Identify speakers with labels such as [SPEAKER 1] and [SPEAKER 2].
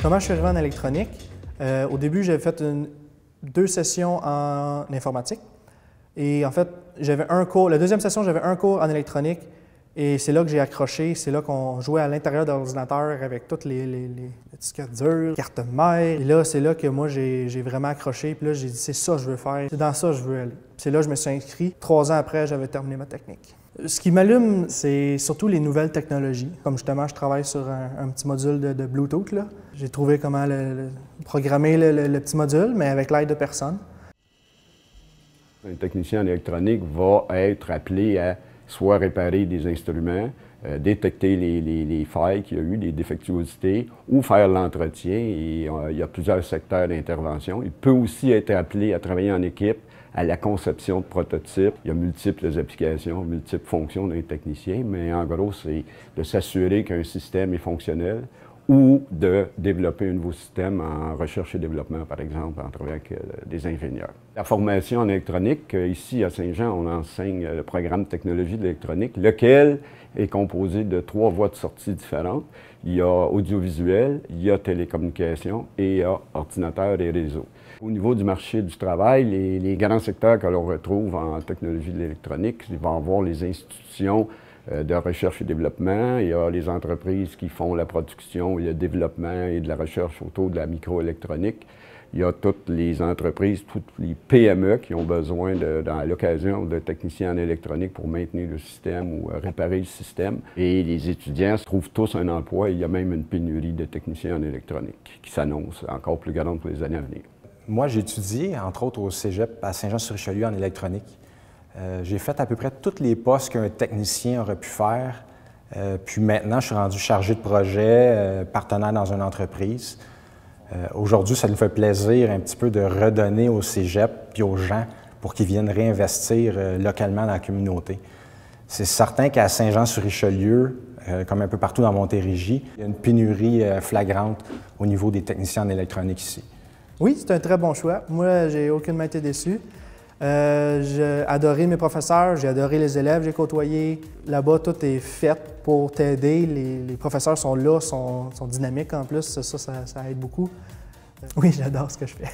[SPEAKER 1] Comment je suis arrivé en électronique? Au début, j'avais fait 2 sessions en informatique. Et en fait, j'avais un cours. La deuxième session, j'avais un cours en électronique. Et c'est là que j'ai accroché. C'est là qu'on jouait à l'intérieur de l'ordinateur avec toutes les disquettes dures, cartes mères. Et là, c'est là que moi, j'ai vraiment accroché. Puis là, j'ai dit, c'est ça que je veux faire. C'est dans ça que je veux aller. C'est là que je me suis inscrit. 3 ans après, j'avais terminé ma technique. Ce qui m'allume, c'est surtout les nouvelles technologies. Comme justement, je travaille sur un petit module de Bluetooth. J'ai trouvé comment programmer le petit module, mais avec l'aide de personne.
[SPEAKER 2] Un technicien en électronique va être appelé à soit réparer des instruments, détecter les failles qu'il y a eu, les défectuosités, ou faire l'entretien. Et il y a plusieurs secteurs d'intervention. Il peut aussi être appelé à travailler en équipe, à la conception de prototypes. Il y a multiples applications, multiples fonctions d'un technicien, mais en gros, c'est de s'assurer qu'un système est fonctionnel ou de développer un nouveau système en recherche et développement, par exemple, en travaillant avec des ingénieurs. La formation en électronique, ici à Saint-Jean, on enseigne le programme de technologie de l'électronique, lequel est composé de 3 voies de sortie différentes. Il y a audiovisuel, il y a télécommunications et il y a ordinateur et réseau. Au niveau du marché du travail, les grands secteurs que l'on retrouve en technologie de l'électronique, il va y avoir les institutions de recherche et développement, il y a les entreprises qui font la production et le développement et de la recherche autour de la microélectronique. Il y a toutes les entreprises, toutes les PME qui ont besoin, à l'occasion, de techniciens en électronique pour maintenir le système ou réparer le système. Et les étudiants trouvent tous un emploi. Il y a même une pénurie de techniciens en électronique qui s'annonce encore plus grande pour les années à venir.
[SPEAKER 3] Moi, j'ai étudié, entre autres, au Cégep à Saint-Jean-sur-Richelieu en électronique. J'ai fait à peu près tous les postes qu'un technicien aurait pu faire. Puis maintenant, je suis rendu chargé de projet, partenaire dans une entreprise. Aujourd'hui, ça nous fait plaisir un petit peu de redonner au Cégep puis aux gens pour qu'ils viennent réinvestir localement dans la communauté. C'est certain qu'à Saint-Jean-sur-Richelieu, comme un peu partout dans Montérégie, il y a une pénurie flagrante au niveau des techniciens en électronique ici.
[SPEAKER 1] Oui, c'est un très bon choix. Moi, j'ai aucunement été déçu. J'ai adoré mes professeurs, j'ai adoré les élèves, j'ai côtoyé. Là-bas, tout est fait pour t'aider. Les professeurs sont là, sont dynamiques en plus. Ça aide beaucoup. Oui, j'adore ce que je fais.